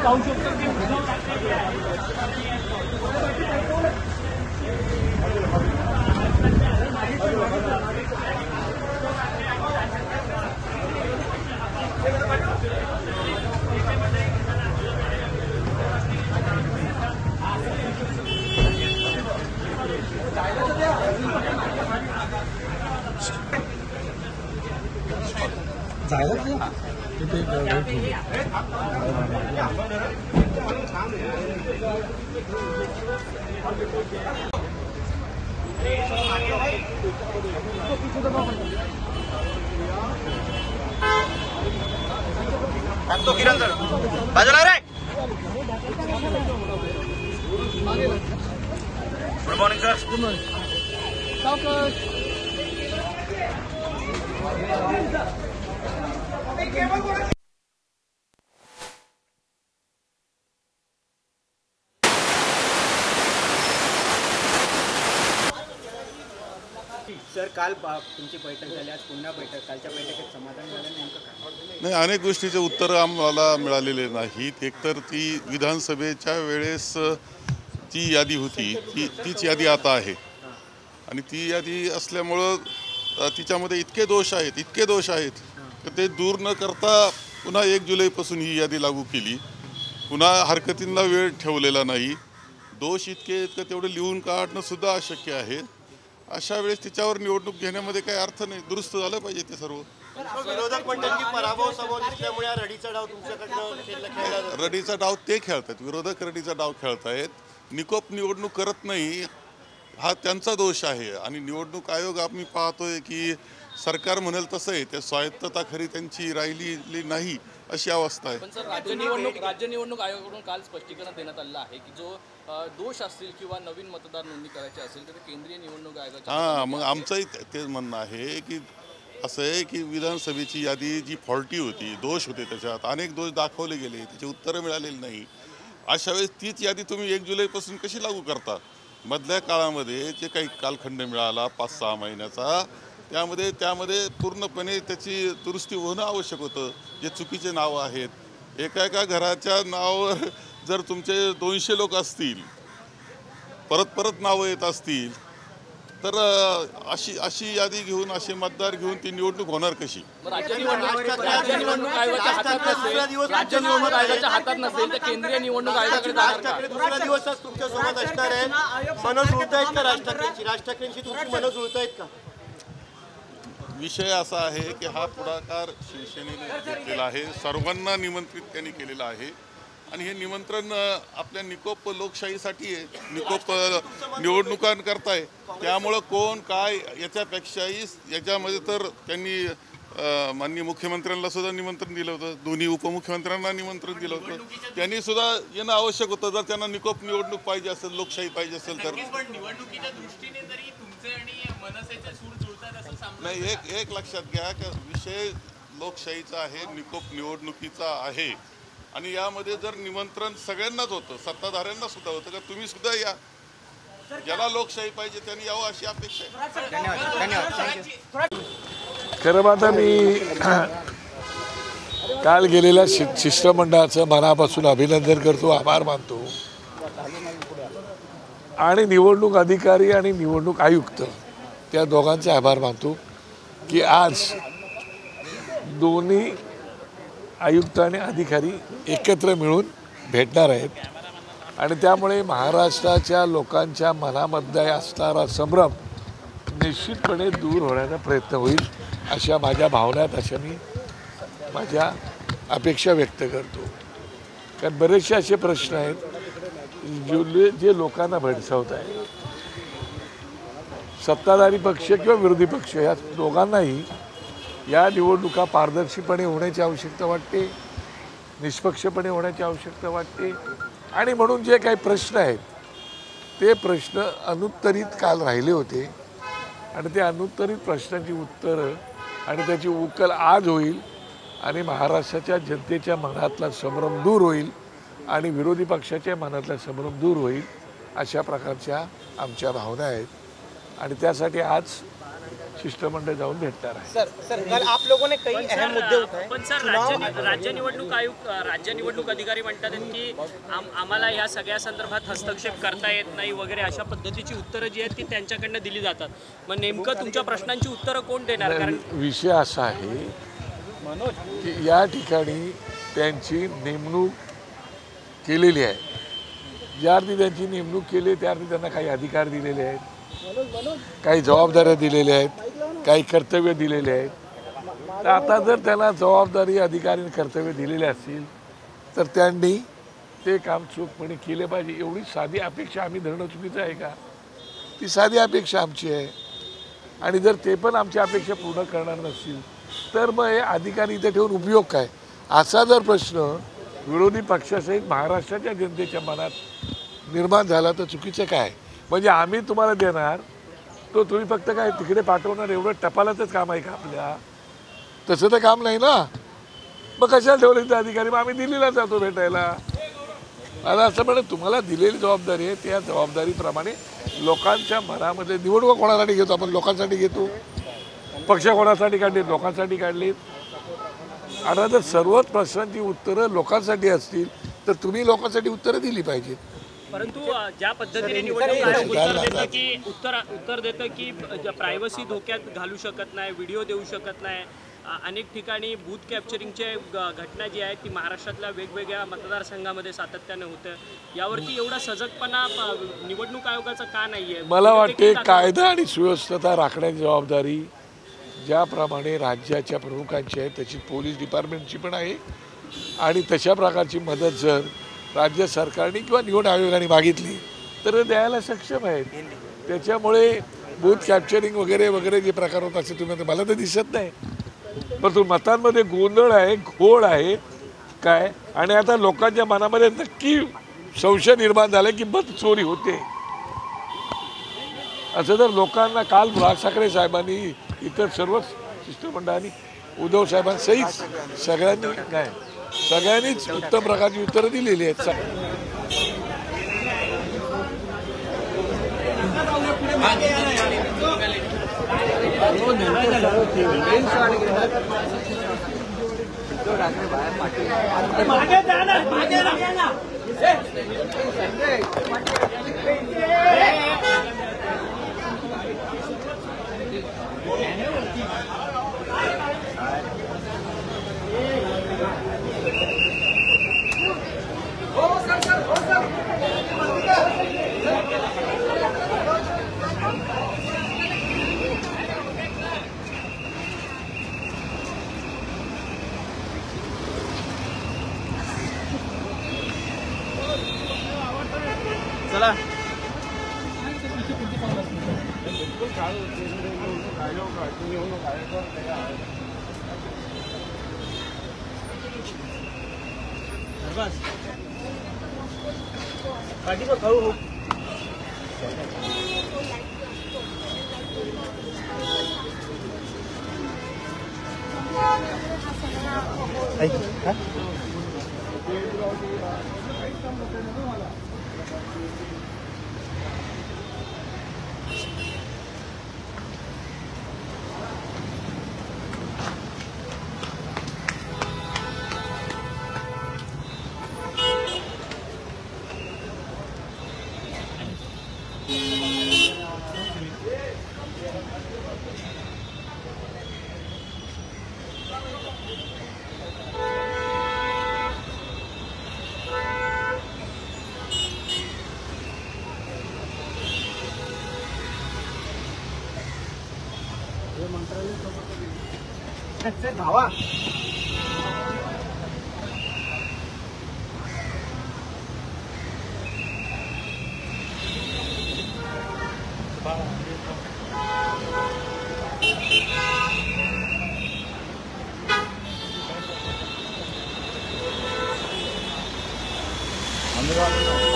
पाहू शकतो की उद्धव ठाकरे जे आहेत तो किरण सर बाजूला रे. Good morning sir. Good morning. Sir काल तुमची बैठक झाली, आज पुन्हा बैठक. कालच्या बैठकीत समाधान झालं नेमकं काय? नाही, अनेक गोष्टीचे उत्तर आम्हाला मिळालेले नाहीत. एकतर ती विधानसभेच्या वेळेस ती यादी होती तीच यादी आता आहे आणि ती यादी असल्यामुळं तिच्यामध्ये इतके दोष आहेत तर ते दूर न करता पुन्हा 1 जुलैपासून ही यादी लागू केली. पुन्हा हरकतींना वेळ ठेवलेला नाही. दोष इतके तेवढे लिहून काढणं सुद्धा अशक्य आहे. अशा वेळेस तिच्यावर निवडणूक घेण्यामध्ये काही अर्थ नाही. दुरुस्त झालं पाहिजे ते सर्व. विरोधक मंडळी पराभव समोर दिसल्यामुळे रडीचा डाव तुमच्याकडनं रडीचा डाव ते खेळतात. विरोधक रडीचा डाव खेळतायत. निकोप निवडणूक करत नाही हा त्यांचा दोष आहे. आणि निवडणूक आयोग आम्ही पाहतोय की सरकार म्हणेल तसं आहे. ते स्वायत्तता खरी त्यांची राहिलेली नाही अशी अवस्था आहे. पण सर राज्य निवडणूक आयोगाकडून काल स्पष्टीकरण देण्यात आलं आहे की जो दोष असतील किंवा नवीन मतदार नोंदणी करायची असेल तर केंद्रीय निवडणूक आयोगाच्या मग आमचंही तेच म्हणणं आहे की असं आहे की विधानसभेची यादी जी फॉल्टी होती, दोष होते, त्याच्यात अनेक दोष दाखवले गेले, त्याची उत्तरं मिळालेली नाही. अशा वेळेस तीच यादी तुम्ही 1 जुलैपासून कशी लागू करता? मधल्या काळामध्ये जे काही कालखंड मिळाला 5-6 महिन्याचा त्यामध्ये पूर्णपणे त्याची दुरुस्ती होणं आवश्यक होतं. जे चुकीचे नावं आहेत, एका घराच्या नावावर जर तुमचे 200 लोक असतील, परत नावं येत असतील तर अशी यादी घेऊन असे मतदार घेऊन ती निवडणूक होणार कशी? राज्य निवडणूक आयोगाच्या हातात नसेल तर केंद्रीय निवडणूक आयोगाकडे जाणार का? दुसरा दिवसच तुमच्यासोबत असणार आहे. मनं जुळतायत का राज ठाकरेंची तुमची मनं जुळतायत का? विषय असा आहे की हा पुढाकार शिवसेनेने घेतलेला आहे. सर्वांना निमंत्रित त्यांनी केलेलं आहे आणि हे निमंत्रण आपल्या निकोप लोकशाहीसाठी आहे. निकोप निवडणुकांकरताय. त्यामुळं कोण काय याच्यापेक्षाही याच्यामध्ये तर त्यांनी माननीय मुख्यमंत्र्यांना सुद्धा निमंत्रण दिलं होतं. दोन्ही उपमुख्यमंत्र्यांना निमंत्रण दिलं होतं. त्यांनी सुद्धा येणं आवश्यक होतं जर त्यांना निकोप निवडणूक पाहिजे असेल, लोकशाही पाहिजे असेल तर. निवडणुकीच्या दृष्टीने तरी तुमचे आणि मनसेचे सूर जुळतात असं सांगतो. नाही, एक लक्षात घ्या की विषय लोकशाहीचा आहे, निकोप निवडणुकीचा आहे आणि यामध्ये जर निमंत्रण सगळ्यांनाच होतं, सत्ताधाऱ्यांना सुद्धा होतं का तुम्ही सुद्धा या, ज्याला लोकशाही पाहिजे त्यांनी यावं अशी अपेक्षा आहे. धन्यवाद. खरं आता मी काल गेलेल्या शिष्टमंडळाचं मनापासून अभिनंदन करतो, आभार मानतो आणि निवडणूक अधिकारी आणि निवडणूक आयुक्त त्या दोघांचे आभार मानतो की आज दोन्ही आयुक्त आणि अधिकारी एकत्र मिळून भेटणार आहेत आणि त्यामुळे महाराष्ट्राच्या लोकांच्या मनामध्ये असणारा संभ्रम निश्चितपणे दूर होण्याचा प्रयत्न होईल अशा माझ्या भावना आहेत, अशा मी माझ्या अपेक्षा व्यक्त करतो. कारण बरेचसे असे प्रश्न आहेत जे लोकांना भेडसावत आहे. सत्ताधारी पक्ष किंवा विरोधी पक्ष या दोघांनाही या निवडणुका पारदर्शीपणे होण्याची आवश्यकता वाटते, निष्पक्षपणे होण्याची आवश्यकता वाटते आणि म्हणून जे काही प्रश्न आहेत ते प्रश्न अनुत्तरित काल राहिले होते आणि ते अनुत्तरित प्रश्नांची उत्तरं आणि त्याची उकल आज होईल आणि महाराष्ट्राच्या जनतेच्या मनातला संभ्रम दूर होईल आणि विरोधी पक्षाच्या मनातला संभ्रम दूर होईल अशा प्रकारच्या आमच्या भावना आहेत आणि त्यासाठी आज शिष्टमंडळ जाऊन भेटणार आहे. सर कल आप लोगों ने कई अहम मुद्दे उठाए. पण सर राज्य निवडणूक आयोग राज्य निवडणूक अधिकारी म्हणतात की आम्हाला या सगळ्या संदर्भात हस्तक्षेप करता येत नाही वगैरे अशा पद्धतीची उत्तरं जी आहेत ती त्यांच्याकडनं दिली जातात. मग नेमकं तुमच्या प्रश्नांची उत्तरं कोण देणार? कारण विषय असा आहे की या ठिकाणी त्यांची नेमणूक केलेली आहे. ज्या अर्थी त्यांची नेमणूक केली त्या अर्थी त्यांना काही अधिकार दिलेले आहेत, काही जबाबदाऱ्या दिलेल्या आहेत, काही कर्तव्य दिलेले आहेत. तर आता जर त्यांना जबाबदारी अधिकारी कर्तव्य दिलेले असतील तर त्यांनी ते काम चोखपणे केले पाहिजे. एवढी साधी अपेक्षा आम्ही धरणं चुकीचं आहे का? ती साधी अपेक्षा आमची आहे. आणि जर ते पण आमची अपेक्षा पूर्ण करणार नसतील तर मग हे अधिकारी इथे ठेवून उपयोग काय? असा जर प्रश्न विरोधी पक्षासहित महाराष्ट्राच्या जनतेच्या मनात निर्माण झाला तर चुकीचं काय? म्हणजे आम्ही तुम्हाला देणार तो तुम्ही फक्त काय तिकडे पाठवणार एवढं टपालाचंच काम आहे का आपल्या? तसं तर काम नाही ना. मग कशाला ठेवले ते अधिकारी? मग आम्ही दिल्लीला जातो भेटायला. मला असं म्हणत तुम्हाला दिलेली जबाबदारी आहे त्या जबाबदारीप्रमाणे लोकांच्या मनामध्ये निवडणूक कोणासाठी घेतो आपण? लोकांसाठी घेतो. पक्ष कोणासाठी काढले? लोकांसाठी काढले. आता जर सर्वच प्रश्नांची उत्तरं लोकांसाठी असतील तर तुम्ही लोकांसाठी उत्तरं दिली पाहिजेत. परंतु ज्या पद्धतीने निवडणूक आयोग उत्तर देतं की प्रायव्हसी धोक्यात घालू शकत नाही, व्हिडिओ देऊ शकत नाही. अनेक ठिकाणी बूथ कॅप्चरिंगच्या घटना जी आहेत ती महाराष्ट्रातल्या वेगवेगळ्या मतदारसंघामध्ये सातत्याने होतं. यावरती एवढा सजगपणा निवडणूक आयोगाचा का नाही आहे? मला वाटते कायदा आणि सुव्यवस्था राखण्याची जबाबदारी ज्याप्रमाणे राज्याच्या प्रमुखांची आहे तशी पोलीस डिपार्टमेंटची पण आहे. आणि तशा प्रकारची मदत जर राज्य सरकारने किंवा निवडणूक आयोगाने मागितली तर द्यायला सक्षम आहेत. त्याच्यामुळे बूथ कॅप्चरिंग वगैरे वगैरे जे प्रकार होत असे तुम्ही मला तर दिसत नाही. परंतु मतांमध्ये गोंधळ आहे, घोळ आहे काय. आणि आता लोकांच्या मनामध्ये नक्की संशय निर्माण झाला की मत चोरी होते. असं जर लोकांना काल राज ठाकरे साहेबांनी इतर सर्वच शिष्टमंडळांनी उद्धव साहेबांसहित सगळ्यांनीच उत्तम प्रकारची उत्तरं दिलेली आहेत. चला पाठीवर खाऊ हो. भावा अनुराग